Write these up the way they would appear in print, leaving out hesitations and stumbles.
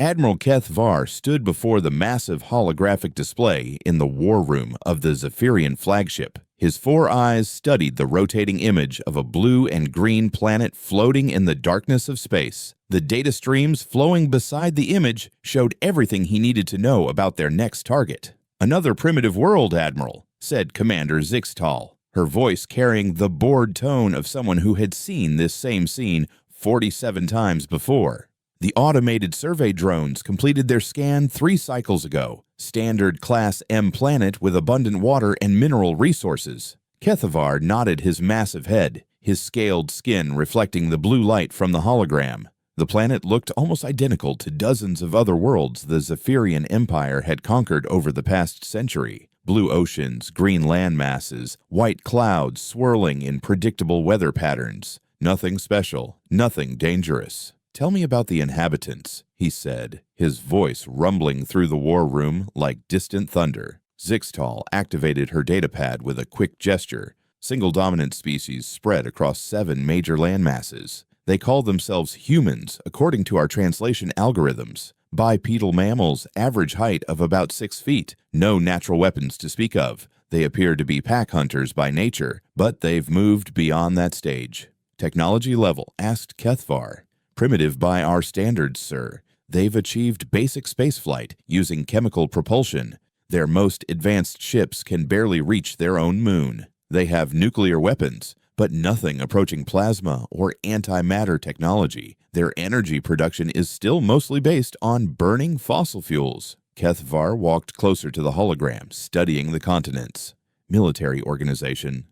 Admiral Keth Var stood before the massive holographic display in the war room of the Zephyrian flagship. His 4 eyes studied the rotating image of a blue and green planet floating in the darkness of space. The data streams flowing beside the image showed everything he needed to know about their next target. "Another primitive world, Admiral," said Commander Zixtal, her voice carrying the bored tone of someone who had seen this same scene 47 times before. "The automated survey drones completed their scan 3 cycles ago. Standard Class M planet with abundant water and mineral resources." Kethavar nodded his massive head, his scaled skin reflecting the blue light from the hologram. The planet looked almost identical to dozens of other worlds the Zephyrian Empire had conquered over the past century. Blue oceans, green land masses, white clouds swirling in predictable weather patterns. Nothing special, nothing dangerous. "Tell me about the inhabitants," he said, his voice rumbling through the war room like distant thunder. Zixtal activated her datapad with a quick gesture. Single dominant species spread across 7 major landmasses. They call themselves humans, according to our translation algorithms. Bipedal mammals, average height of about 6 feet. No natural weapons to speak of. They appear to be pack hunters by nature, but they've moved beyond that stage. "Technology level?" asked Kethvar. "Primitive by our standards, sir. They've achieved basic spaceflight using chemical propulsion. Their most advanced ships can barely reach their own moon. They have nuclear weapons, but nothing approaching plasma or antimatter technology. Their energy production is still mostly based on burning fossil fuels." Kethvar walked closer to the hologram, studying the continents. "Military organization."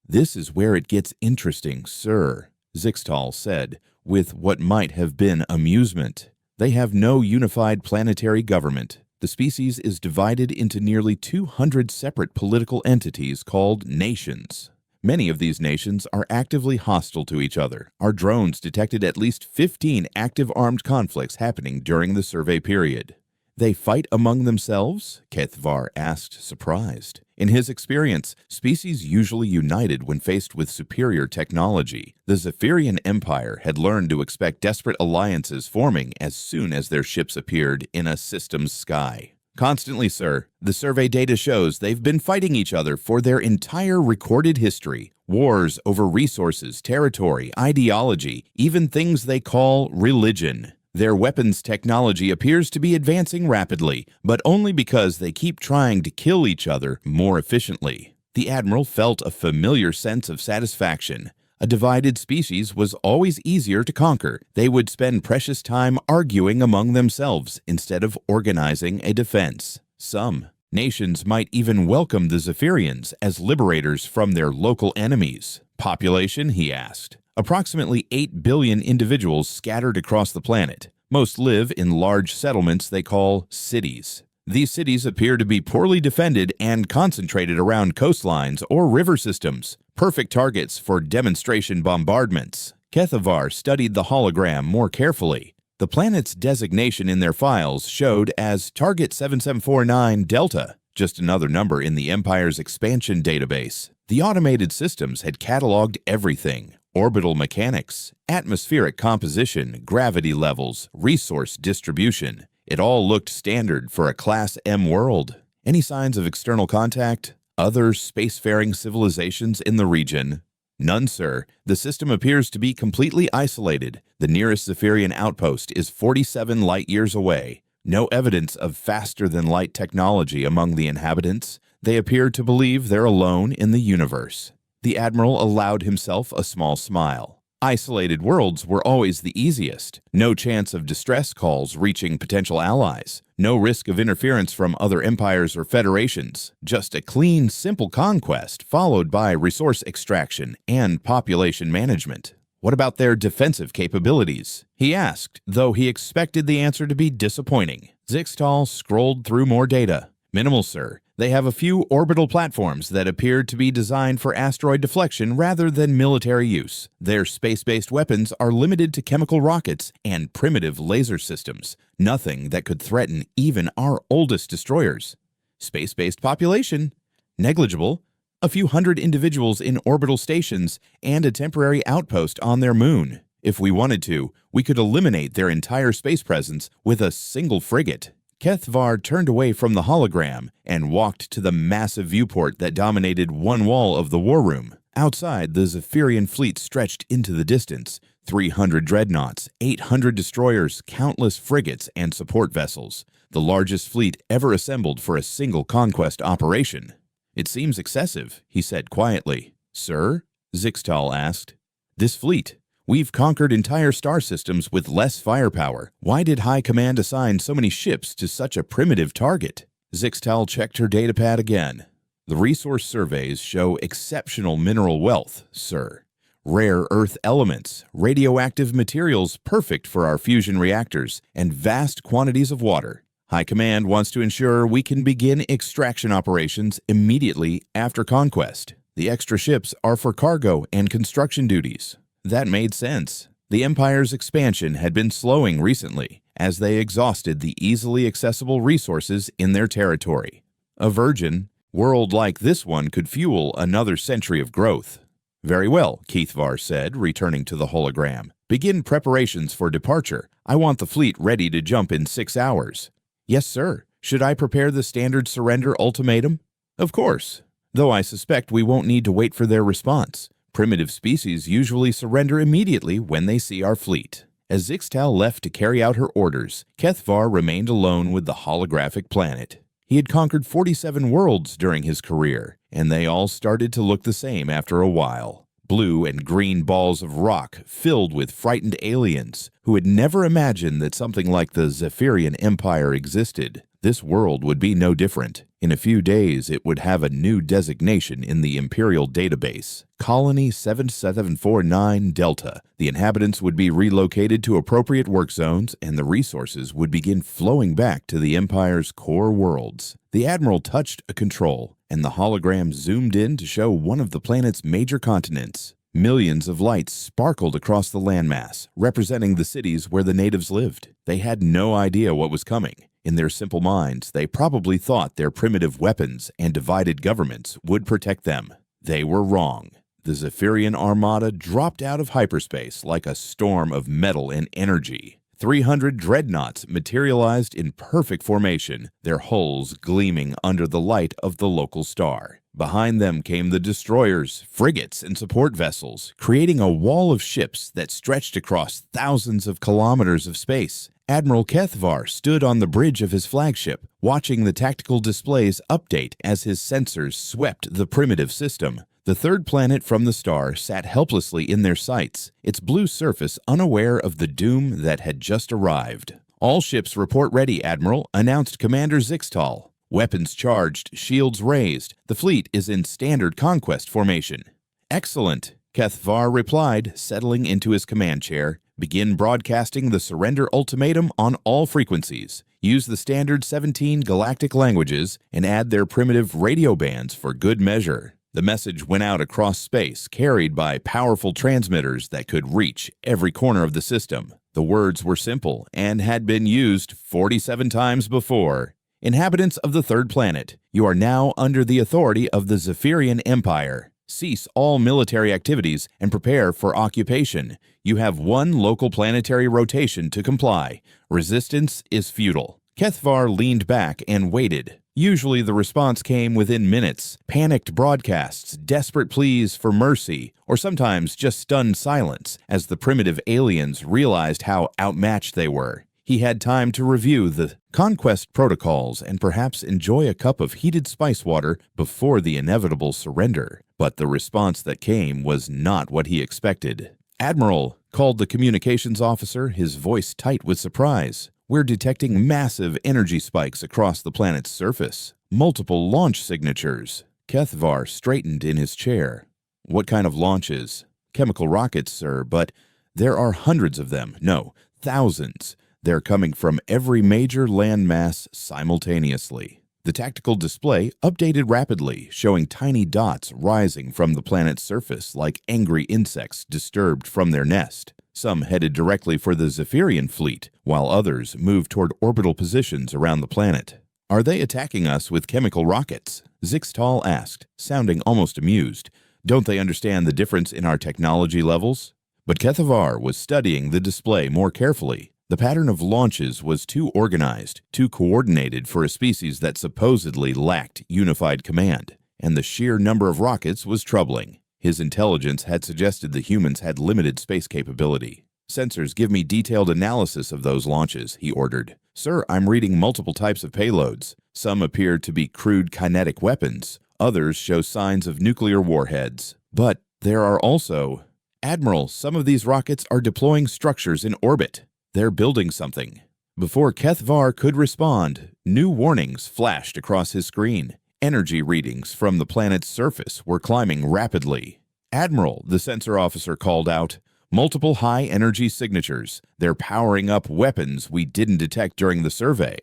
"This is where it gets interesting, sir," Zixtal said, with what might have been amusement. "They have no unified planetary government. The species is divided into nearly 200 separate political entities called nations. Many of these nations are actively hostile to each other. Our drones detected at least 15 active armed conflicts happening during the survey period." "They fight among themselves?" Kethvar asked, surprised. In his experience, species usually united when faced with superior technology. The Zephyrian Empire had learned to expect desperate alliances forming as soon as their ships appeared in a system's sky. "Constantly, sir. The survey data shows they've been fighting each other for their entire recorded history. Wars over resources, territory, ideology, even things they call religion. Their weapons technology appears to be advancing rapidly, but only because they keep trying to kill each other more efficiently." The Admiral felt a familiar sense of satisfaction. A divided species was always easier to conquer. They would spend precious time arguing among themselves instead of organizing a defense. Some nations might even welcome the Zephyrians as liberators from their local enemies. "Population?" he asked. "Approximately 8 billion individuals scattered across the planet. Most live in large settlements they call cities. These cities appear to be poorly defended and concentrated around coastlines or river systems, perfect targets for demonstration bombardments." Kethavar studied the hologram more carefully. The planet's designation in their files showed as Target 7749 Delta, just another number in the Empire's expansion database. The automated systems had cataloged everything: orbital mechanics, atmospheric composition, gravity levels, resource distribution. It all looked standard for a Class M world. "Any signs of external contact? Other spacefaring civilizations in the region?" "None, sir. The system appears to be completely isolated. The nearest Zephyrian outpost is 47 light-years away. No evidence of faster-than-light technology among the inhabitants. They appear to believe they're alone in the universe." The Admiral allowed himself a small smile. Isolated worlds were always the easiest. No chance of distress calls reaching potential allies. No risk of interference from other empires or federations. Just a clean, simple conquest followed by resource extraction and population management. "What about their defensive capabilities?" he asked, though he expected the answer to be disappointing. Zixtal scrolled through more data. "Minimal, sir. They have a few orbital platforms that appear to be designed for asteroid deflection rather than military use. Their space-based weapons are limited to chemical rockets and primitive laser systems, nothing that could threaten even our oldest destroyers. Space-based population? Negligible. A few hundred individuals in orbital stations and a temporary outpost on their moon. If we wanted to, we could eliminate their entire space presence with a single frigate. Kethvar turned away from the hologram and walked to the massive viewport that dominated one wall of the war room. Outside, the Zephyrian fleet stretched into the distance. 300 dreadnoughts, 800 destroyers, countless frigates, and support vessels. The largest fleet ever assembled for a single conquest operation. "It seems excessive," he said quietly. "Sir?" Zixtal asked. "This fleet. We've conquered entire star systems with less firepower. Why did High Command assign so many ships to such a primitive target?" Zixtal checked her datapad again. "The resource surveys show exceptional mineral wealth, sir. Rare earth elements, radioactive materials perfect for our fusion reactors, and vast quantities of water. High Command wants to ensure we can begin extraction operations immediately after conquest. The extra ships are for cargo and construction duties." That made sense. The Empire's expansion had been slowing recently, as they exhausted the easily accessible resources in their territory. A virgin world like this one could fuel another century of growth. "Very well," Kethvar said, returning to the hologram. "Begin preparations for departure. I want the fleet ready to jump in 6 hours." "Yes, sir. Should I prepare the standard surrender ultimatum?" "Of course. Though I suspect we won't need to wait for their response. Primitive species usually surrender immediately when they see our fleet." As Zixtal left to carry out her orders, Kethvar remained alone with the holographic planet. He had conquered 47 worlds during his career, and they all started to look the same after a while. Blue and green balls of rock filled with frightened aliens who had never imagined that something like the Zephyrian Empire existed. This world would be no different. In a few days, it would have a new designation in the Imperial database, Colony 7749 Delta. The inhabitants would be relocated to appropriate work zones, and the resources would begin flowing back to the Empire's core worlds. The Admiral touched a control, and the hologram zoomed in to show one of the planet's major continents. Millions of lights sparkled across the landmass, representing the cities where the natives lived. They had no idea what was coming. In their simple minds, they probably thought their primitive weapons and divided governments would protect them. They were wrong. The Zephyrian armada dropped out of hyperspace like a storm of metal and energy. 300 dreadnoughts materialized in perfect formation, their hulls gleaming under the light of the local star. Behind them came the destroyers, frigates, and support vessels, creating a wall of ships that stretched across thousands of kilometers of space. Admiral Kethvar stood on the bridge of his flagship, watching the tactical displays update as his sensors swept the primitive system. The third planet from the star sat helplessly in their sights, its blue surface unaware of the doom that had just arrived. "All ships report ready, Admiral," announced Commander Zixtal. "Weapons charged, shields raised. The fleet is in standard conquest formation." "Excellent," Kethvar replied, settling into his command chair. "Begin broadcasting the surrender ultimatum on all frequencies. Use the standard 17 galactic languages and add their primitive radio bands for good measure." The message went out across space, carried by powerful transmitters that could reach every corner of the system. The words were simple and had been used 47 times before. "Inhabitants of the third planet, you are now under the authority of the Zephyrian Empire. Cease all military activities and prepare for occupation. You have one local planetary rotation to comply. Resistance is futile." Kethvar leaned back and waited. Usually the response came within minutes. Panicked broadcasts, desperate pleas for mercy, or sometimes just stunned silence as the primitive aliens realized how outmatched they were. He had time to review the conquest protocols and perhaps enjoy a cup of heated spice water before the inevitable surrender. But the response that came was not what he expected. "Admiral," called the communications officer, his voice tight with surprise. "We're detecting massive energy spikes across the planet's surface. Multiple launch signatures." Kethvar straightened in his chair. "What kind of launches?" "Chemical rockets, sir, but there are hundreds of them. No, thousands. They're coming from every major landmass simultaneously." The tactical display updated rapidly, showing tiny dots rising from the planet's surface like angry insects disturbed from their nest. Some headed directly for the Zephyrian fleet, while others moved toward orbital positions around the planet. "Are they attacking us with chemical rockets?" Zixtal asked, sounding almost amused. "Don't they understand the difference in our technology levels?" But Kethavar was studying the display more carefully. The pattern of launches was too organized, too coordinated for a species that supposedly lacked unified command, and the sheer number of rockets was troubling. His intelligence had suggested the humans had limited space capability. "Sensors, give me detailed analysis of those launches," he ordered. "Sir, I'm reading multiple types of payloads. Some appear to be crude kinetic weapons. Others show signs of nuclear warheads. But there are also... Admiral, some of these rockets are deploying structures in orbit. They're building something." Before Kethavar could respond, new warnings flashed across his screen. Energy readings from the planet's surface were climbing rapidly. "Admiral," the sensor officer called out, "multiple high-energy signatures. They're powering up weapons we didn't detect during the survey."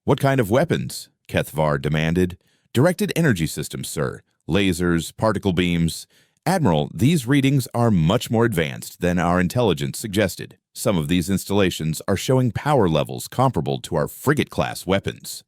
"What kind of weapons?" Kethavar demanded. "Directed energy systems, sir. Lasers, particle beams." "Admiral, these readings are much more advanced than our intelligence suggested. Some of these installations are showing power levels comparable to our frigate-class weapons."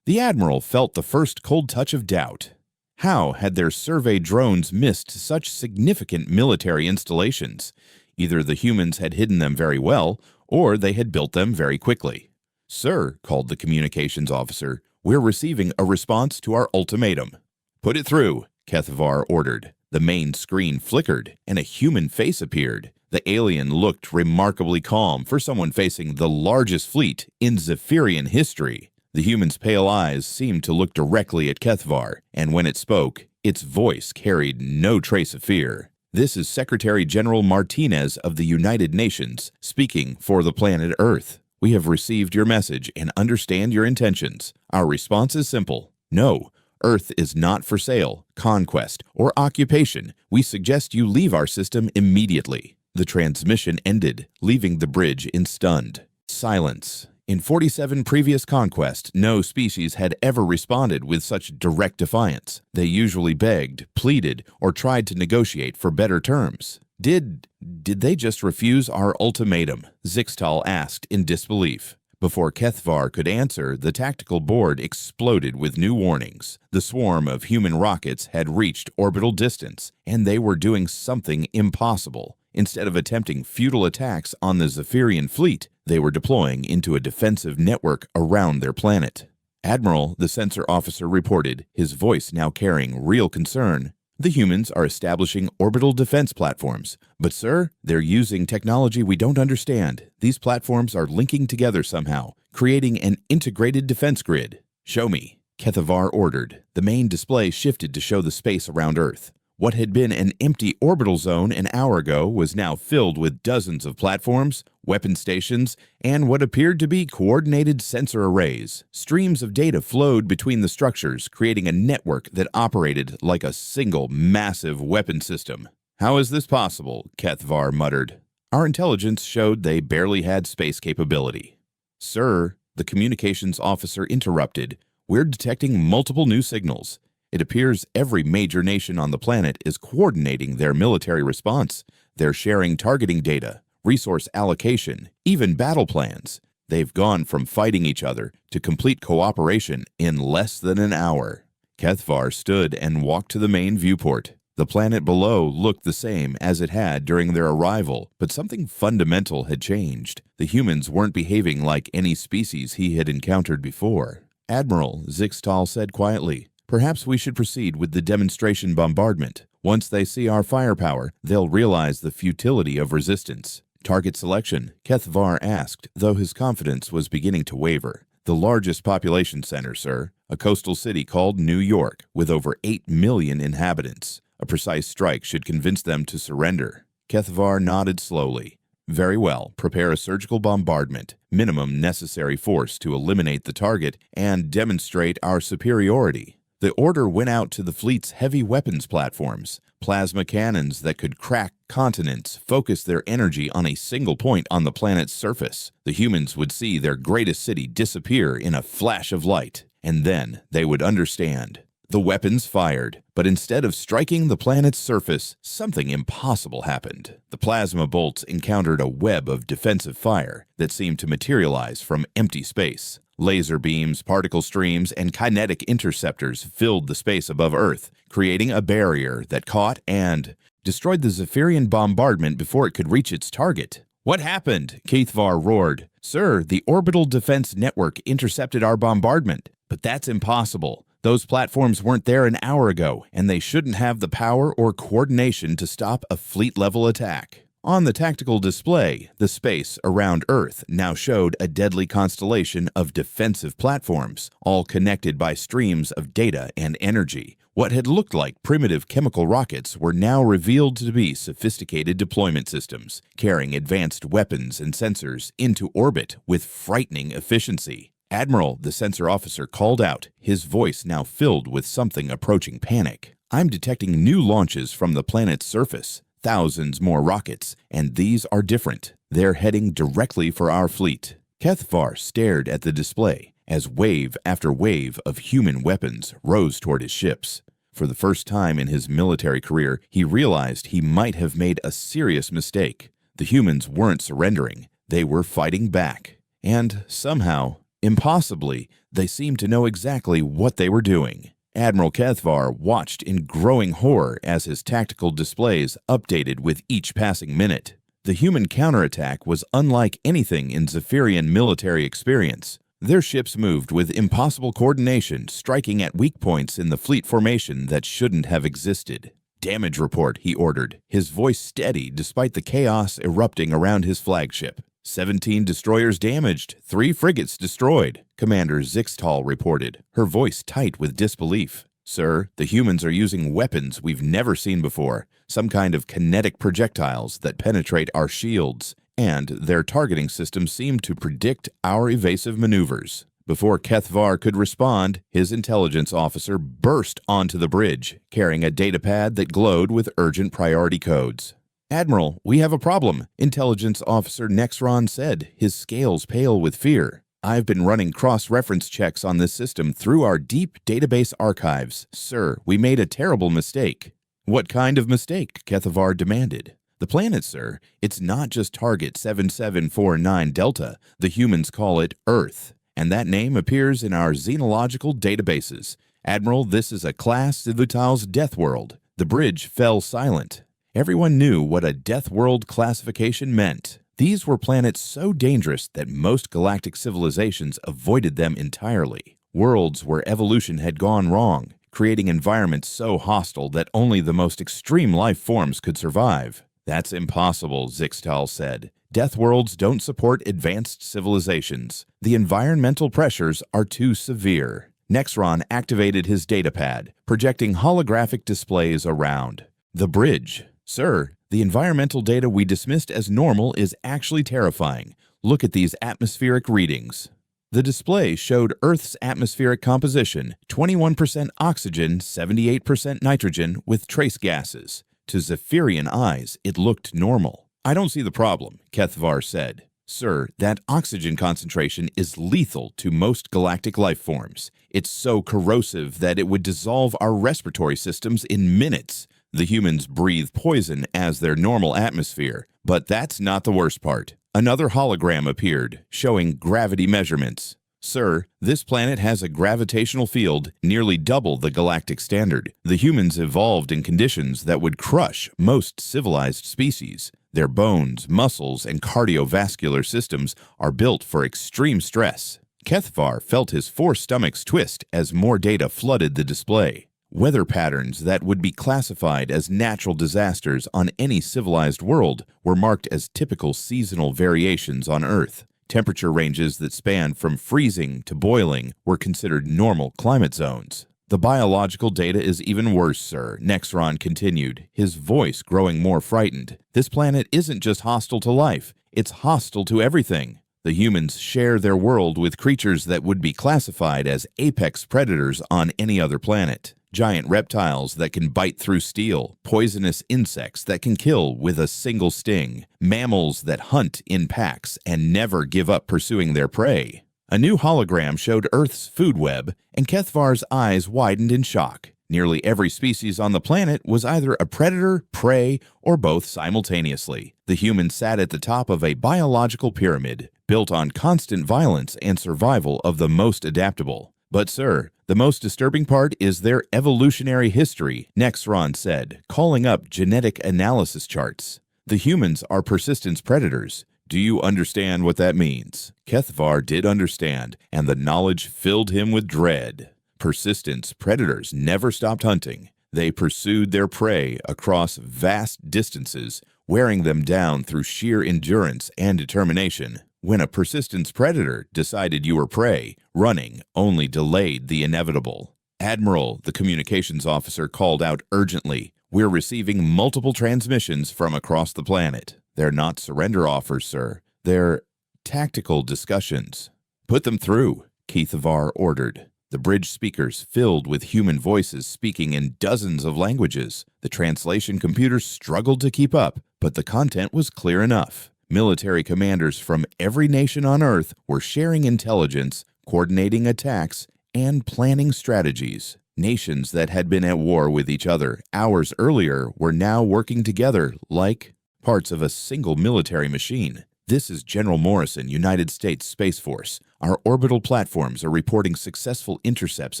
The Admiral felt the first cold touch of doubt. How had their survey drones missed such significant military installations? Either the humans had hidden them very well, or they had built them very quickly. "Sir," called the communications officer, "we're receiving a response to our ultimatum." "Put it through," Kethavar ordered. The main screen flickered, and a human face appeared. The alien looked remarkably calm for someone facing the largest fleet in Zephyrian history. The human's pale eyes seemed to look directly at Kethavar, and when it spoke, its voice carried no trace of fear. "This is Secretary General Martinez of the United Nations, speaking for the planet Earth. We have received your message and understand your intentions. Our response is simple. No, Earth is not for sale, conquest, or occupation. We suggest you leave our system immediately." The transmission ended, leaving the bridge in stunned silence. In 47 previous conquests, no species had ever responded with such direct defiance. They usually begged, pleaded, or tried to negotiate for better terms. Did they just refuse our ultimatum?" Zixtal asked in disbelief. Before Kethavar could answer, the tactical board exploded with new warnings. The swarm of human rockets had reached orbital distance, and they were doing something impossible. Instead of attempting futile attacks on the Zephyrian fleet, they were deploying into a defensive network around their planet. "Admiral," the sensor officer reported, his voice now carrying real concern, "the humans are establishing orbital defense platforms. But, sir, they're using technology we don't understand. These platforms are linking together somehow, creating an integrated defense grid." "Show me," Kethavar ordered. The main display shifted to show the space around Earth. What had been an empty orbital zone an hour ago was now filled with dozens of platforms, weapon stations, and what appeared to be coordinated sensor arrays. Streams of data flowed between the structures, creating a network that operated like a single massive weapon system. "How is this possible?" Kethavar muttered. "Our intelligence showed they barely had space capability." "Sir," the communications officer interrupted, "we're detecting multiple new signals. It appears every major nation on the planet is coordinating their military response. They're sharing targeting data, resource allocation, even battle plans. They've gone from fighting each other to complete cooperation in less than an hour." Kethavar stood and walked to the main viewport. The planet below looked the same as it had during their arrival, but something fundamental had changed. The humans weren't behaving like any species he had encountered before. "Admiral," Zixtal said quietly, "perhaps we should proceed with the demonstration bombardment. Once they see our firepower, they'll realize the futility of resistance." "Target selection?" Kethavar asked, though his confidence was beginning to waver. "The largest population center, sir. A coastal city called New York, with over 8 million inhabitants. A precise strike should convince them to surrender." Kethavar nodded slowly. "Very well, prepare a surgical bombardment, minimum necessary force to eliminate the target and demonstrate our superiority." The order went out to the fleet's heavy weapons platforms, plasma cannons that could crack continents, focus their energy on a single point on the planet's surface. The humans would see their greatest city disappear in a flash of light, and then they would understand. The weapons fired, but instead of striking the planet's surface, something impossible happened. The plasma bolts encountered a web of defensive fire that seemed to materialize from empty space. Laser beams, particle streams, and kinetic interceptors filled the space above Earth, creating a barrier that caught and destroyed the Zephyrian bombardment before it could reach its target. What happened? Cathvar roared. Sir, the Orbital Defense Network intercepted our bombardment. But that's impossible. Those platforms weren't there an hour ago, and they shouldn't have the power or coordination to stop a fleet-level attack. On the tactical display, the space around Earth now showed a deadly constellation of defensive platforms, all connected by streams of data and energy. What had looked like primitive chemical rockets were now revealed to be sophisticated deployment systems, carrying advanced weapons and sensors into orbit with frightening efficiency. Admiral, the sensor officer called out, his voice now filled with something approaching panic. I'm detecting new launches from the planet's surface. Thousands more rockets, and these are different. They're heading directly for our fleet. Cathvar stared at the display as wave after wave of human weapons rose toward his ships. For the first time in his military career, he realized he might have made a serious mistake. The humans weren't surrendering. They were fighting back. And somehow, impossibly, they seemed to know exactly what they were doing. Admiral Cathvar watched in growing horror as his tactical displays updated with each passing minute. The human counterattack was unlike anything in Zephyrian military experience. Their ships moved with impossible coordination, striking at weak points in the fleet formation that shouldn't have existed. Damage report, he ordered, his voice steady despite the chaos erupting around his flagship. 17 destroyers damaged, 3 frigates destroyed, Commander Zixtal reported, her voice tight with disbelief. Sir, the humans are using weapons we've never seen before, some kind of kinetic projectiles that penetrate our shields, and their targeting systems seem to predict our evasive maneuvers. Before Cathvar could respond, his intelligence officer burst onto the bridge, carrying a datapad that glowed with urgent priority codes. Admiral, we have a problem, Intelligence Officer Nexron said, his scales pale with fear. I've been running cross-reference checks on this system through our deep database archives. Sir, we made a terrible mistake. What kind of mistake? Cathvar demanded. The planet, sir, it's not just target 7749 Delta. The humans call it Earth, and that name appears in our xenological databases. Admiral, this is a class Civital's death world. The bridge fell silent. Everyone knew what a death world classification meant. These were planets so dangerous that most galactic civilizations avoided them entirely. Worlds where evolution had gone wrong, creating environments so hostile that only the most extreme life forms could survive. That's impossible, Zixtal said. Death worlds don't support advanced civilizations. The environmental pressures are too severe. Nexron activated his datapad, projecting holographic displays around. The bridge. Sir, the environmental data we dismissed as normal is actually terrifying. Look at these atmospheric readings. The display showed Earth's atmospheric composition, 21% oxygen, 78% nitrogen with trace gases. To Zephyrian eyes, it looked normal. I don't see the problem, Cathvar said. Sir, that oxygen concentration is lethal to most galactic life forms. It's so corrosive that it would dissolve our respiratory systems in minutes. The humans breathe poison as their normal atmosphere, but that's not the worst part. Another hologram appeared, showing gravity measurements. Sir, this planet has a gravitational field nearly double the galactic standard. The humans evolved in conditions that would crush most civilized species. Their bones, muscles, and cardiovascular systems are built for extreme stress. Cathvar felt his 4 stomachs twist as more data flooded the display. Weather patterns that would be classified as natural disasters on any civilized world were marked as typical seasonal variations on Earth. Temperature ranges that spanned from freezing to boiling were considered normal climate zones. The biological data is even worse, sir, Nexron continued, his voice growing more frightened. This planet isn't just hostile to life, it's hostile to everything. The humans share their world with creatures that would be classified as apex predators on any other planet. Giant reptiles that can bite through steel, poisonous insects that can kill with a single sting, mammals that hunt in packs and never give up pursuing their prey. A new hologram showed Earth's food web, and Cathvar's eyes widened in shock. Nearly every species on the planet was either a predator, prey, or both simultaneously. The humans sat at the top of a biological pyramid, built on constant violence and survival of the most adaptable. But sir, the most disturbing part is their evolutionary history, Nexron said, calling up genetic analysis charts. The humans are persistence predators. Do you understand what that means? Kethvar did understand, and the knowledge filled him with dread. Persistence predators never stopped hunting. They pursued their prey across vast distances, wearing them down through sheer endurance and determination. When a persistence predator decided you were prey, running only delayed the inevitable. Admiral, the communications officer called out urgently, "We're receiving multiple transmissions from across the planet. They're not surrender offers, sir. They're tactical discussions." "Put them through," Kethvar ordered. The bridge speakers filled with human voices speaking in dozens of languages. The translation computers struggled to keep up, but the content was clear enough. Military commanders from every nation on Earth were sharing intelligence, coordinating attacks, and planning strategies. Nations that had been at war with each other hours earlier were now working together like parts of a single military machine. "This is General Morrison, United States Space Force. Our orbital platforms are reporting successful intercepts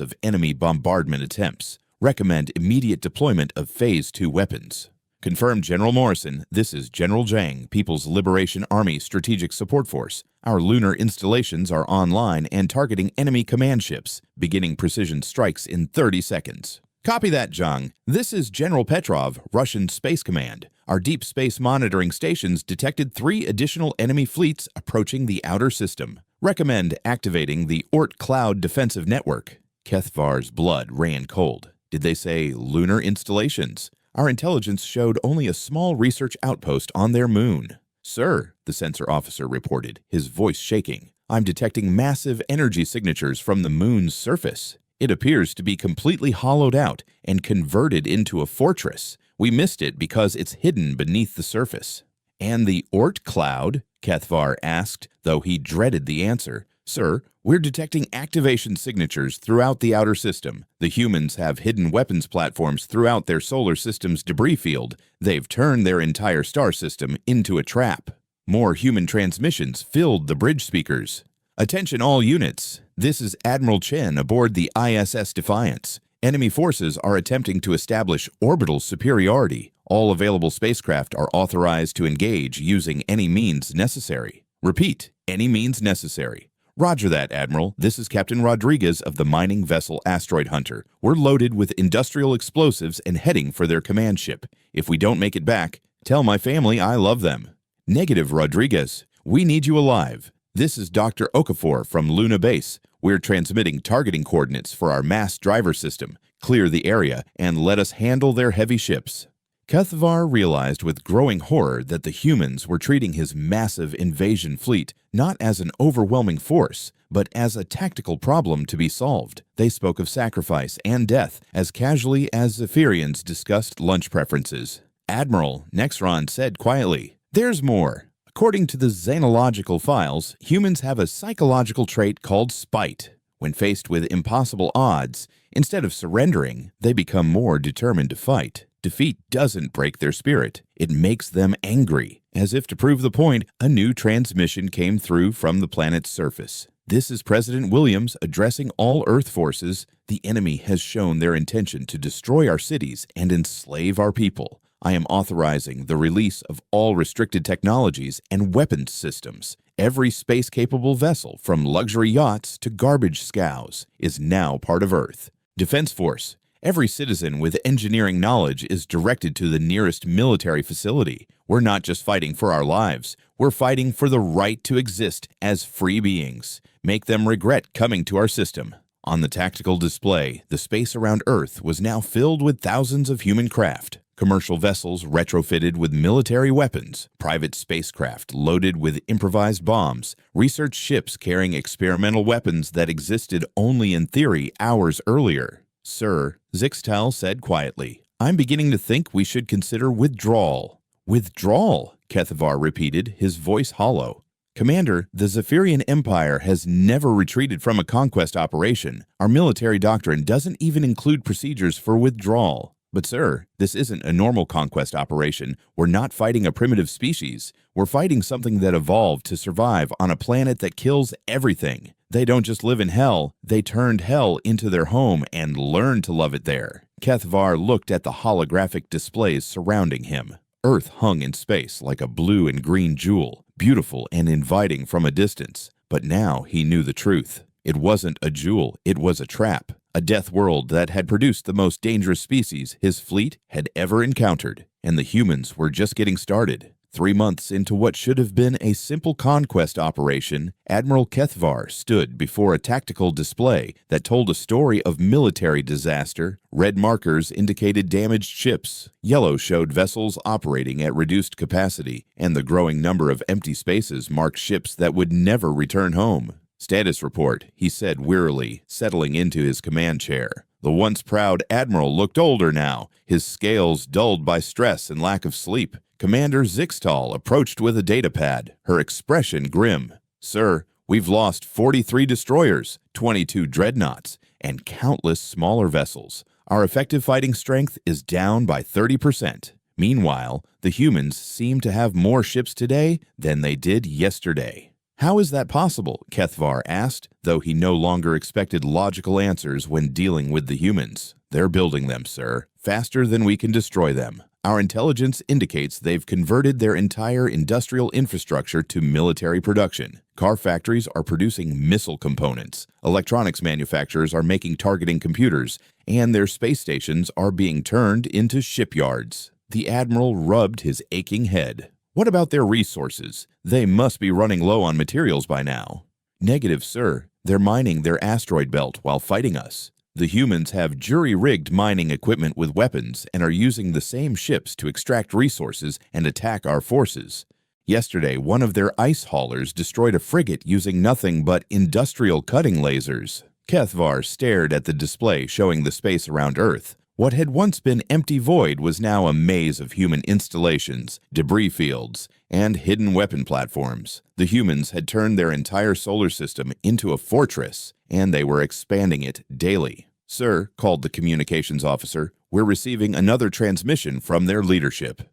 of enemy bombardment attempts. Recommend immediate deployment of Phase 2 weapons." "Confirmed, General Morrison. This is General Zhang, People's Liberation Army Strategic Support Force. Our lunar installations are online and targeting enemy command ships, beginning precision strikes in 30 seconds. "Copy that, Zhang. This is General Petrov, Russian Space Command. Our deep space monitoring stations detected 3 additional enemy fleets approaching the outer system. Recommend activating the Oort Cloud Defensive Network." Kethvar's blood ran cold. Did they say lunar installations? Our intelligence showed only a small research outpost on their moon. "Sir," the sensor officer reported, his voice shaking, "I'm detecting massive energy signatures from the moon's surface. It appears to be completely hollowed out and converted into a fortress. We missed it because it's hidden beneath the surface." "And the Oort cloud?" Kethvar asked, though he dreaded the answer. "Sir, we're detecting activation signatures throughout the outer system. The humans have hidden weapons platforms throughout their solar system's debris field. They've turned their entire star system into a trap." More human transmissions filled the bridge speakers. "Attention all units. This is Admiral Chen aboard the ISS Defiance. Enemy forces are attempting to establish orbital superiority. All available spacecraft are authorized to engage using any means necessary. Repeat, any means necessary." "Roger that, Admiral. This is Captain Rodriguez of the mining vessel Asteroid Hunter. We're loaded with industrial explosives and heading for their command ship. If we don't make it back, tell my family I love them." "Negative, Rodriguez. We need you alive. This is Dr. Okafor from Luna Base. We're transmitting targeting coordinates for our mass driver system. Clear the area and let us handle their heavy ships." Kethvar realized with growing horror that the humans were treating his massive invasion fleet not as an overwhelming force, but as a tactical problem to be solved. They spoke of sacrifice and death as casually as Zephyrians discussed lunch preferences. "Admiral," Nexron said quietly, "there's more. According to the xenological files, humans have a psychological trait called spite. When faced with impossible odds, instead of surrendering, they become more determined to fight. Defeat doesn't break their spirit. It makes them angry." As if to prove the point, a new transmission came through from the planet's surface. "This is President Williams addressing all Earth forces. The enemy has shown their intention to destroy our cities and enslave our people. I am authorizing the release of all restricted technologies and weapons systems. Every space-capable vessel, from luxury yachts to garbage scows, is now part of Earth. Defense Force. Every citizen with engineering knowledge is directed to the nearest military facility. We're not just fighting for our lives. We're fighting for the right to exist as free beings. Make them regret coming to our system." On the tactical display, the space around Earth was now filled with thousands of human craft. Commercial vessels retrofitted with military weapons, private spacecraft loaded with improvised bombs, research ships carrying experimental weapons that existed only in theory hours earlier. "Sir," Zixtal said quietly, "I'm beginning to think we should consider withdrawal." "Withdrawal?" Kethvar repeated, his voice hollow. "Commander, the Zephyrian Empire has never retreated from a conquest operation. Our military doctrine doesn't even include procedures for withdrawal." But sir, this isn't a normal conquest operation. We're not fighting a primitive species. We're fighting something that evolved to survive on a planet that kills everything. They don't just live in hell, they turned hell into their home and learned to love it there. Kethvar looked at the holographic displays surrounding him. Earth hung in space like a blue and green jewel, beautiful and inviting from a distance. But now he knew the truth. It wasn't a jewel, it was a trap. A death world that had produced the most dangerous species his fleet had ever encountered. And the humans were just getting started. 3 months into what should have been a simple conquest operation, Admiral Kethvar stood before a tactical display that told a story of military disaster. Red markers indicated damaged ships, yellow showed vessels operating at reduced capacity, and the growing number of empty spaces marked ships that would never return home. "Status report," he said wearily, settling into his command chair. The once proud admiral looked older now, his scales dulled by stress and lack of sleep. Commander Zixtal approached with a datapad, her expression grim. "Sir, we've lost 43 destroyers, 22 dreadnoughts, and countless smaller vessels. Our effective fighting strength is down by 30%. Meanwhile, the humans seem to have more ships today than they did yesterday." "How is that possible?" Kethvar asked, though he no longer expected logical answers when dealing with the humans. "They're building them, sir, faster than we can destroy them. Our intelligence indicates they've converted their entire industrial infrastructure to military production. Car factories are producing missile components, electronics manufacturers are making targeting computers, and their space stations are being turned into shipyards." The admiral rubbed his aching head. "What about their resources? They must be running low on materials by now." "Negative, sir. They're mining their asteroid belt while fighting us. The humans have jury-rigged mining equipment with weapons and are using the same ships to extract resources and attack our forces. Yesterday, one of their ice haulers destroyed a frigate using nothing but industrial cutting lasers." Kethvar stared at the display showing the space around Earth. What had once been empty void was now a maze of human installations, debris fields, and hidden weapon platforms. The humans had turned their entire solar system into a fortress, and they were expanding it daily. "Sir," called the communications officer, "we're receiving another transmission from their leadership."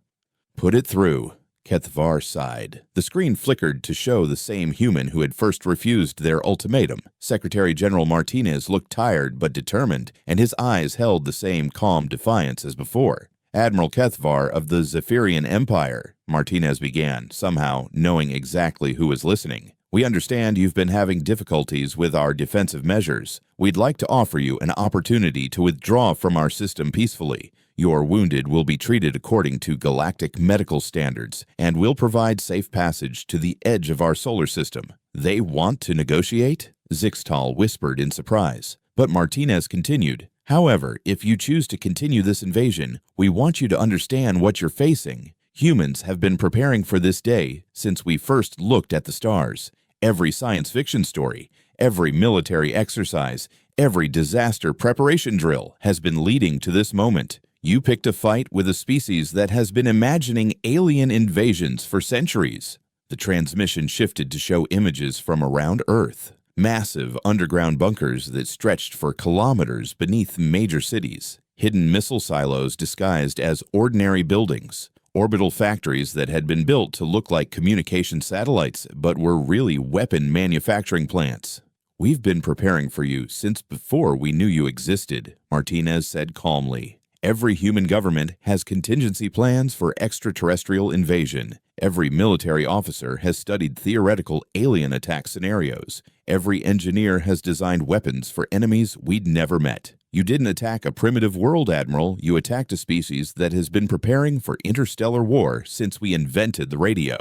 "Put it through." Kethvar sighed. The screen flickered to show the same human who had first refused their ultimatum. Secretary General Martinez looked tired but determined, and his eyes held the same calm defiance as before. "Admiral Kethvar of the Zephyrian Empire," Martinez began, somehow knowing exactly who was listening. "We understand you've been having difficulties with our defensive measures. We'd like to offer you an opportunity to withdraw from our system peacefully. Your wounded will be treated according to galactic medical standards, and will provide safe passage to the edge of our solar system." "They want to negotiate?" Zixtal whispered in surprise. But Martinez continued, "However, if you choose to continue this invasion, we want you to understand what you're facing. Humans have been preparing for this day since we first looked at the stars. Every science fiction story, every military exercise, every disaster preparation drill has been leading to this moment. You picked a fight with a species that has been imagining alien invasions for centuries." The transmission shifted to show images from around Earth. Massive underground bunkers that stretched for kilometers beneath major cities. Hidden missile silos disguised as ordinary buildings. Orbital factories that had been built to look like communication satellites, but were really weapon manufacturing plants. "We've been preparing for you since before we knew you existed," Martinez said calmly. "Every human government has contingency plans for extraterrestrial invasion. Every military officer has studied theoretical alien attack scenarios. Every engineer has designed weapons for enemies we'd never met. You didn't attack a primitive world, Admiral. You attacked a species that has been preparing for interstellar war since we invented the radio."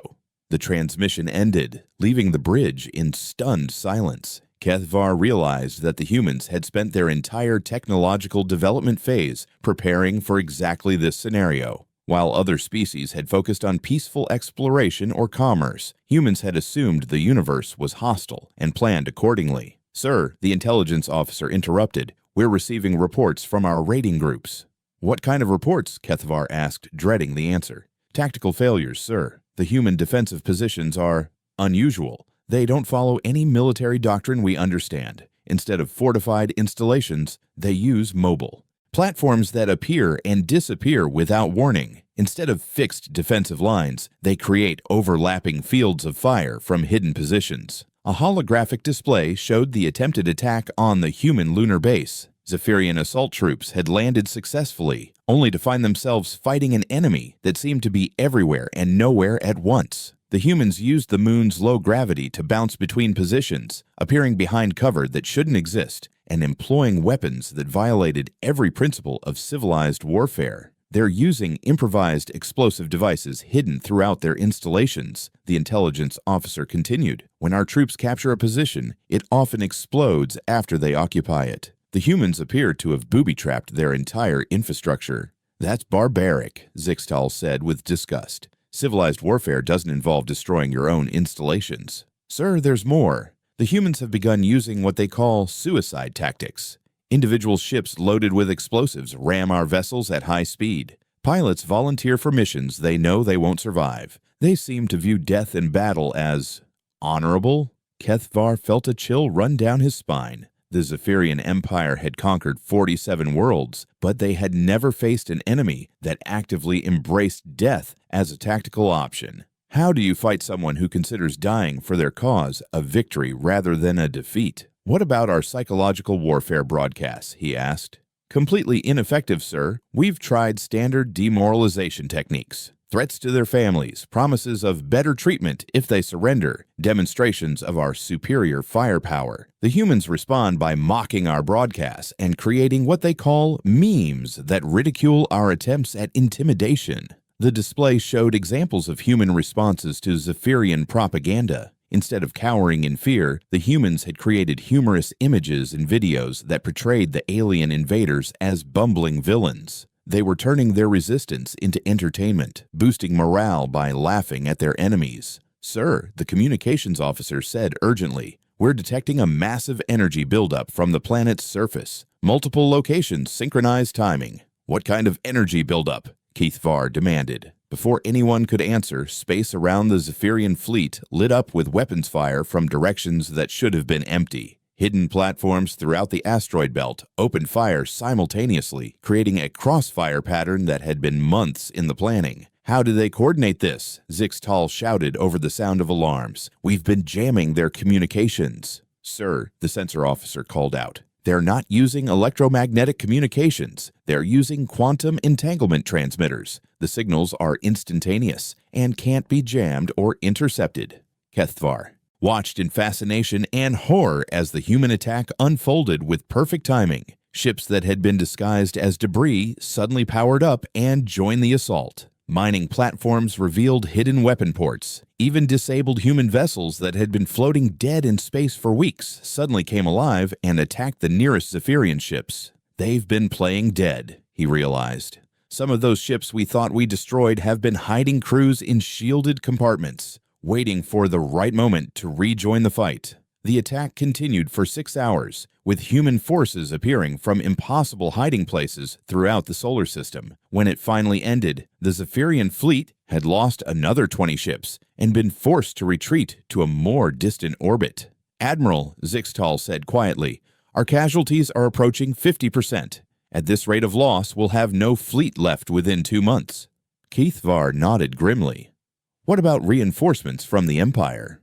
The transmission ended, leaving the bridge in stunned silence. Kethvar realized that the humans had spent their entire technological development phase preparing for exactly this scenario. While other species had focused on peaceful exploration or commerce, humans had assumed the universe was hostile and planned accordingly. "Sir," the intelligence officer interrupted, "we're receiving reports from our raiding groups." "What kind of reports?" Kethvar asked, dreading the answer. "Tactical failures, sir. The human defensive positions are unusual. They don't follow any military doctrine we understand. Instead of fortified installations, they use mobile. platforms that appear and disappear without warning. Instead of fixed defensive lines, they create overlapping fields of fire from hidden positions. A holographic display showed the attempted attack on the human lunar base. Zephyrian assault troops had landed successfully, only to find themselves fighting an enemy that seemed to be everywhere and nowhere at once. The humans used the moon's low gravity to bounce between positions, appearing behind cover that shouldn't exist, and employing weapons that violated every principle of civilized warfare. They're using improvised explosive devices hidden throughout their installations, the intelligence officer continued. When our troops capture a position, it often explodes after they occupy it. The humans appear to have booby-trapped their entire infrastructure. That's barbaric, Zixtal said with disgust. Civilized warfare doesn't involve destroying your own installations. Sir, there's more. The humans have begun using what they call suicide tactics. Individual ships loaded with explosives ram our vessels at high speed. Pilots volunteer for missions they know they won't survive. They seem to view death in battle as honorable. Kethvar felt a chill run down his spine. The Zephyrian Empire had conquered 47 worlds, but they had never faced an enemy that actively embraced death as a tactical option. How do you fight someone who considers dying for their cause a victory rather than a defeat? What about our psychological warfare broadcasts? He asked. Completely ineffective, sir. We've tried standard demoralization techniques. Threats to their families, promises of better treatment if they surrender, demonstrations of our superior firepower. The humans respond by mocking our broadcasts and creating what they call memes that ridicule our attempts at intimidation. The display showed examples of human responses to Zephyrian propaganda. Instead of cowering in fear, the humans had created humorous images and videos that portrayed the alien invaders as bumbling villains. They were turning their resistance into entertainment, boosting morale by laughing at their enemies. Sir, the communications officer said urgently, we're detecting a massive energy buildup from the planet's surface. Multiple locations, synchronized timing. What kind of energy buildup? Kethvar demanded. Before anyone could answer, space around the Zephyrian fleet lit up with weapons fire from directions that should have been empty. Hidden platforms throughout the asteroid belt opened fire simultaneously, creating a crossfire pattern that had been months in the planning. How do they coordinate this? Zixtal shouted over the sound of alarms. We've been jamming their communications. Sir, the sensor officer called out. They're not using electromagnetic communications. They're using quantum entanglement transmitters. The signals are instantaneous and can't be jammed or intercepted. Kethvar watched in fascination and horror as the human attack unfolded with perfect timing. Ships that had been disguised as debris suddenly powered up and joined the assault. Mining platforms revealed hidden weapon ports. Even disabled human vessels that had been floating dead in space for weeks suddenly came alive and attacked the nearest Zephyrian ships. They've been playing dead, he realized. Some of those ships we thought we destroyed have been hiding crews in shielded compartments, waiting for the right moment to rejoin the fight. The attack continued for 6 hours, with human forces appearing from impossible hiding places throughout the solar system. When it finally ended, the Zephyrian fleet had lost another 20 ships and been forced to retreat to a more distant orbit. Admiral, Zixtal said quietly, our casualties are approaching 50%. At this rate of loss, we'll have no fleet left within 2 months. Kethvar nodded grimly. What about reinforcements from the Empire?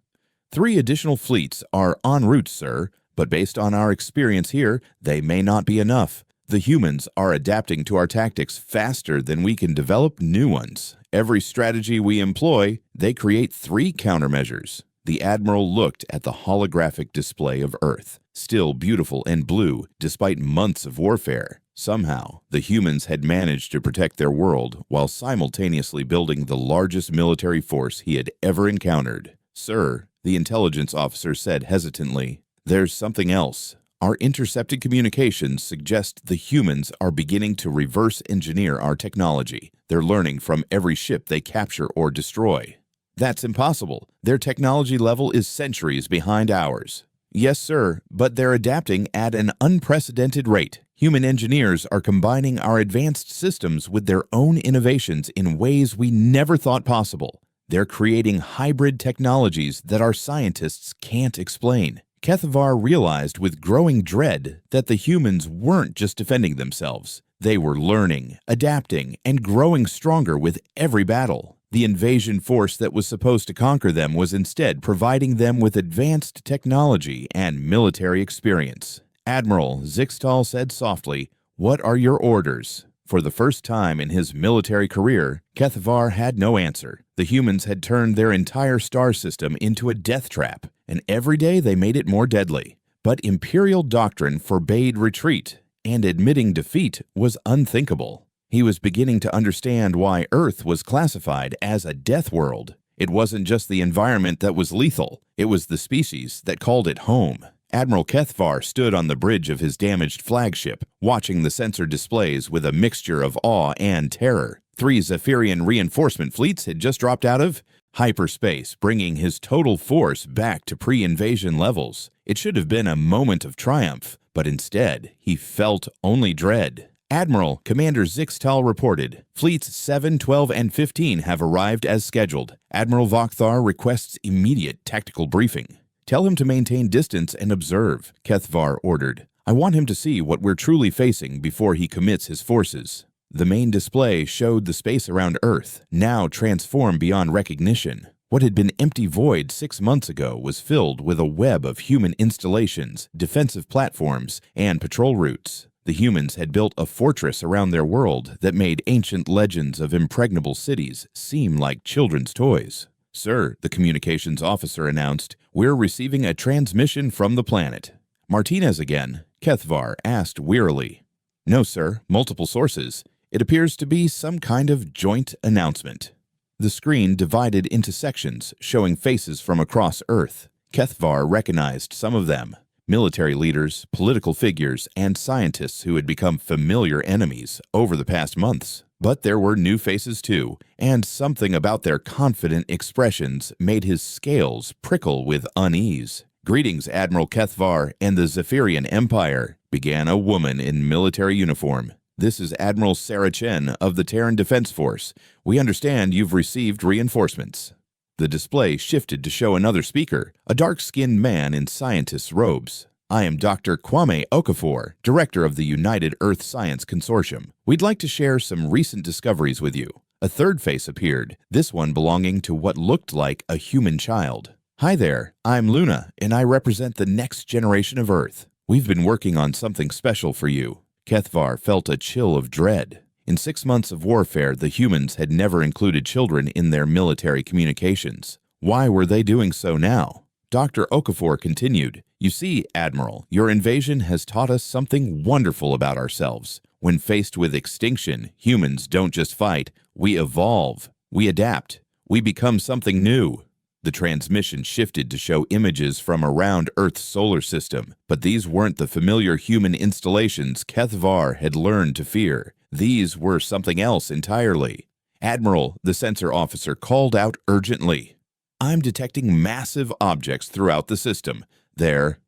3 additional fleets are en route, sir, but based on our experience here, they may not be enough. The humans are adapting to our tactics faster than we can develop new ones. Every strategy we employ, they create 3 countermeasures. The Admiral looked at the holographic display of Earth, still beautiful and blue despite months of warfare. Somehow, the humans had managed to protect their world while simultaneously building the largest military force he had ever encountered. Sir, the intelligence officer said hesitantly, there's something else. Our intercepted communications suggest the humans are beginning to reverse engineer our technology. They're learning from every ship they capture or destroy. That's impossible. Their technology level is centuries behind ours. Yes, sir, but they're adapting at an unprecedented rate. Human engineers are combining our advanced systems with their own innovations in ways we never thought possible. They're creating hybrid technologies that our scientists can't explain. Kethvar realized with growing dread that the humans weren't just defending themselves. They were learning, adapting, and growing stronger with every battle. The invasion force that was supposed to conquer them was instead providing them with advanced technology and military experience. Admiral Zixtal said softly, "What are your orders?" For the first time in his military career, Kethvar had no answer. The humans had turned their entire star system into a death trap, and every day they made it more deadly. But Imperial doctrine forbade retreat, and admitting defeat was unthinkable. He was beginning to understand why Earth was classified as a death world. It wasn't just the environment that was lethal, it was the species that called it home. Admiral Kethvar stood on the bridge of his damaged flagship, watching the sensor displays with a mixture of awe and terror. 3 Zephyrian reinforcement fleets had just dropped out of hyperspace, bringing his total force back to pre-invasion levels. It should have been a moment of triumph, but instead, he felt only dread. Admiral, Commander Zixtal reported, "Fleets 7, 12, and 15 have arrived as scheduled. Admiral Vokhthar requests immediate tactical briefing." "Tell him to maintain distance and observe," Kethvar ordered. "I want him to see what we're truly facing before he commits his forces." The main display showed the space around Earth, now transformed beyond recognition. What had been empty void 6 months ago was filled with a web of human installations, defensive platforms, and patrol routes. The humans had built a fortress around their world that made ancient legends of impregnable cities seem like children's toys. "Sir," the communications officer announced, "we're receiving a transmission from the planet." "Martinez again?" Kethvar asked wearily. "No, sir. Multiple sources. It appears to be some kind of joint announcement." The screen divided into sections, showing faces from across Earth. Kethvar recognized some of them. Military leaders, political figures, and scientists who had become familiar enemies over the past months. But there were new faces too, and something about their confident expressions made his scales prickle with unease. "Greetings, Admiral Kethvar and the Zephyrian Empire," began a woman in military uniform. "This is Admiral Sarah Chen of the Terran Defense Force. We understand you've received reinforcements." The display shifted to show another speaker, a dark-skinned man in scientist's robes. "I am Dr. Kwame Okafor, director of the United Earth Science Consortium. We'd like to share some recent discoveries with you." A third face appeared, this one belonging to what looked like a human child. "Hi there, I'm Luna, and I represent the next generation of Earth. We've been working on something special for you." Kethvar felt a chill of dread. In 6 months of warfare, the humans had never included children in their military communications. Why were they doing so now? Dr. Okafor continued, "You see, Admiral, your invasion has taught us something wonderful about ourselves. When faced with extinction, humans don't just fight, we evolve, we adapt, we become something new." The transmission shifted to show images from around Earth's solar system, but these weren't the familiar human installations Kethvar had learned to fear. These were something else entirely. "Admiral," the sensor officer called out urgently, "I'm detecting massive objects throughout the system. They're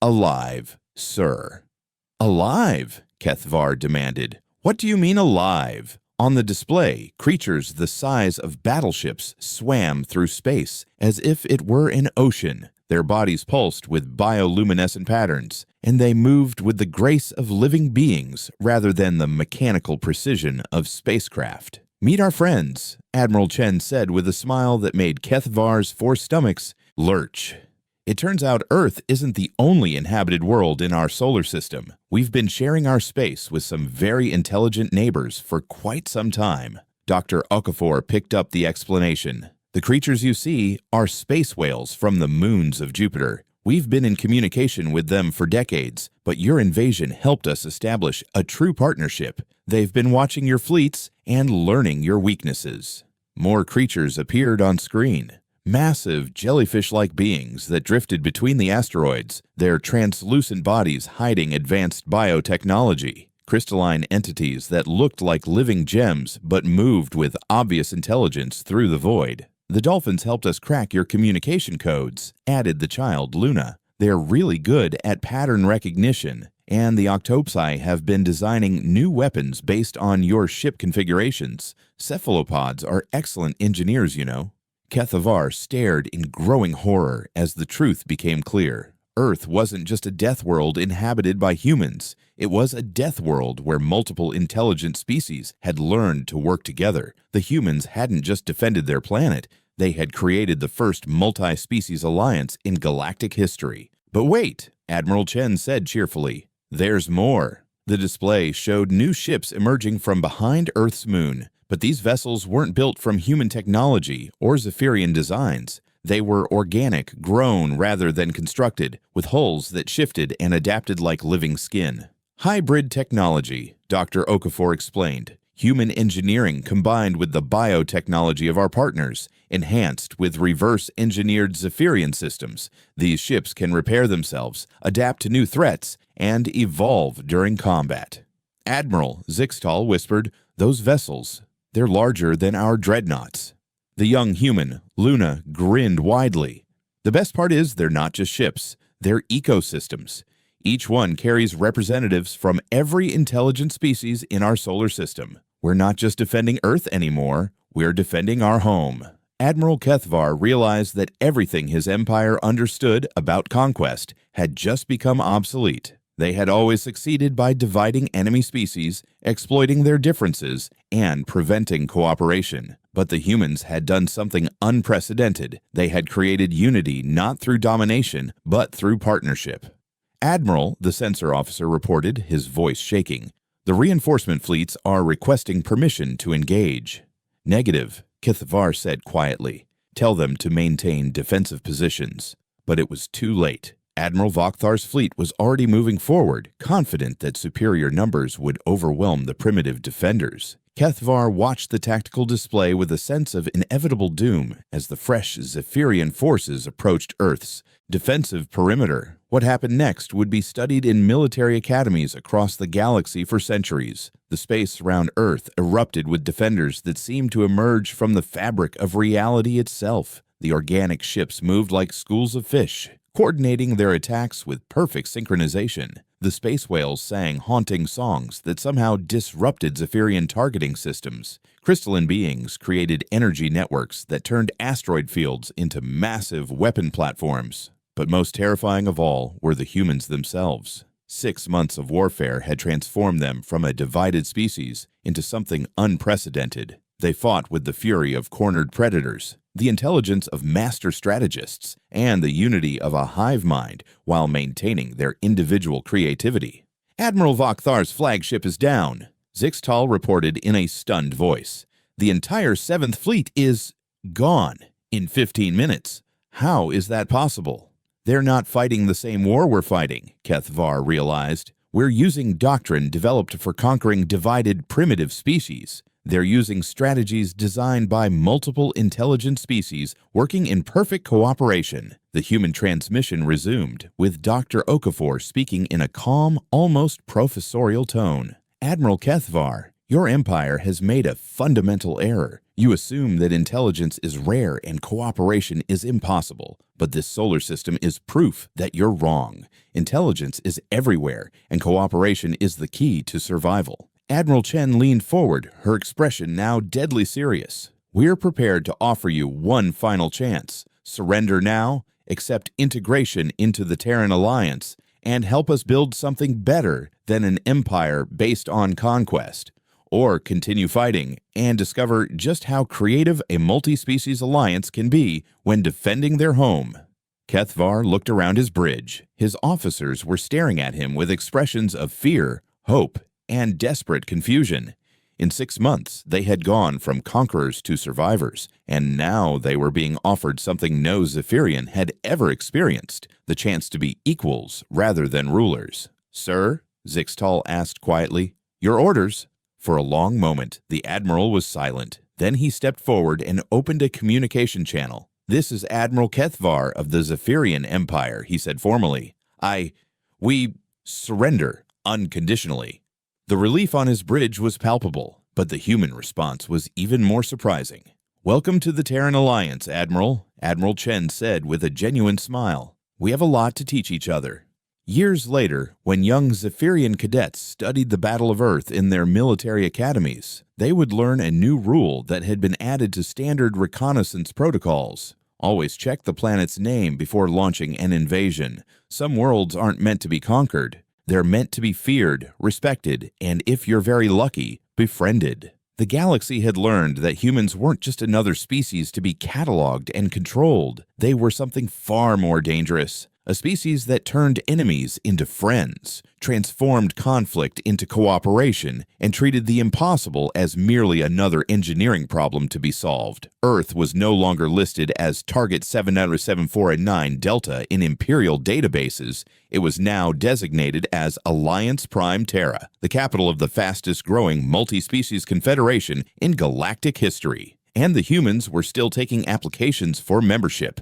alive, sir." "Alive?" Kethvar demanded. "What do you mean alive?" On the display, creatures the size of battleships swam through space as if it were an ocean. Their bodies pulsed with bioluminescent patterns, and they moved with the grace of living beings rather than the mechanical precision of spacecraft. "Meet our friends," Admiral Chen said with a smile that made Kethvar's 4 stomachs lurch. "It turns out Earth isn't the only inhabited world in our solar system. We've been sharing our space with some very intelligent neighbors for quite some time." Dr. Okafor picked up the explanation. "The creatures you see are space whales from the moons of Jupiter. We've been in communication with them for decades, but your invasion helped us establish a true partnership. They've been watching your fleets and learning your weaknesses." More creatures appeared on screen. Massive jellyfish-like beings that drifted between the asteroids, their translucent bodies hiding advanced biotechnology. Crystalline entities that looked like living gems but moved with obvious intelligence through the void. "The dolphins helped us crack your communication codes," added the child Luna. "They're really good at pattern recognition, and the octopsi have been designing new weapons based on your ship configurations. Cephalopods are excellent engineers, you know." Kethvar stared in growing horror as the truth became clear. Earth wasn't just a death world inhabited by humans. It was a death world where multiple intelligent species had learned to work together. The humans hadn't just defended their planet, they had created the first multi-species alliance in galactic history. But wait, Admiral Chen said cheerfully, there's more. The display showed new ships emerging from behind Earth's moon, but these vessels weren't built from human technology or Zephyrian designs. They were organic, grown rather than constructed, with hulls that shifted and adapted like living skin. Hybrid technology, Dr. Okafor explained. Human engineering combined with the biotechnology of our partners, enhanced with reverse-engineered Zephyrian systems. These ships can repair themselves, adapt to new threats, and evolve during combat. Admiral Zixtal whispered, those vessels, they're larger than our dreadnoughts. The young human, Luna, grinned widely. The best part is they're not just ships, they're ecosystems. Each one carries representatives from every intelligent species in our solar system. We're not just defending Earth anymore, we're defending our home. Admiral Kethvar realized that everything his empire understood about conquest had just become obsolete. They had always succeeded by dividing enemy species, exploiting their differences, and preventing cooperation. But the humans had done something unprecedented. They had created unity not through domination, but through partnership. Admiral, the sensor officer reported, his voice shaking. The reinforcement fleets are requesting permission to engage. Negative, Kithvar said quietly. Tell them to maintain defensive positions. But it was too late. Admiral Vokthar's fleet was already moving forward, confident that superior numbers would overwhelm the primitive defenders. Kethvar watched the tactical display with a sense of inevitable doom as the fresh Zephyrian forces approached Earth's defensive perimeter. What happened next would be studied in military academies across the galaxy for centuries. The space around Earth erupted with defenders that seemed to emerge from the fabric of reality itself. The organic ships moved like schools of fish, coordinating their attacks with perfect synchronization. The space whales sang haunting songs that somehow disrupted Zephyrian targeting systems. Crystalline beings created energy networks that turned asteroid fields into massive weapon platforms. But most terrifying of all were the humans themselves. 6 months of warfare had transformed them from a divided species into something unprecedented. They fought with the fury of cornered predators, the intelligence of master strategists, and the unity of a hive mind while maintaining their individual creativity. Admiral Vokthar's flagship is down, Zixtal reported in a stunned voice. The entire 7th Fleet is gone in 15 minutes. How is that possible? They're not fighting the same war we're fighting, Kethvar realized. We're using doctrine developed for conquering divided primitive species. They're using strategies designed by multiple intelligent species working in perfect cooperation. The human transmission resumed, with Dr. Okafor speaking in a calm, almost professorial tone. Admiral Kethvar, your empire has made a fundamental error. You assume that intelligence is rare and cooperation is impossible, but this solar system is proof that you're wrong. Intelligence is everywhere, and cooperation is the key to survival. Admiral Chen leaned forward, her expression now deadly serious. We're prepared to offer you one final chance. Surrender now, accept integration into the Terran Alliance, and help us build something better than an empire based on conquest. Or continue fighting and discover just how creative a multi-species alliance can be when defending their home. Kethvar looked around his bridge. His officers were staring at him with expressions of fear, hope, and desperate confusion. In 6 months, they had gone from conquerors to survivors, and now they were being offered something no Zephyrian had ever experienced, the chance to be equals rather than rulers. Sir, Zixtal asked quietly, your orders? For a long moment, the Admiral was silent. Then he stepped forward and opened a communication channel. This is Admiral Kethvar of the Zephyrian Empire, he said formally. We surrender unconditionally. The relief on his bridge was palpable, but the human response was even more surprising. Welcome to the Terran Alliance, Admiral, Admiral Chen said with a genuine smile. We have a lot to teach each other. Years later, when young Zephyrian cadets studied the Battle of Earth in their military academies, they would learn a new rule that had been added to standard reconnaissance protocols. Always check the planet's name before launching an invasion. Some worlds aren't meant to be conquered. They're meant to be feared, respected, and if you're very lucky, befriended. The galaxy had learned that humans weren't just another species to be cataloged and controlled. They were something far more dangerous. A species that turned enemies into friends, transformed conflict into cooperation, and treated the impossible as merely another engineering problem to be solved. Earth was no longer listed as Target 797 and 9 Delta in Imperial databases. It was now designated as Alliance Prime Terra, the capital of the fastest-growing multi-species confederation in galactic history. And the humans were still taking applications for membership.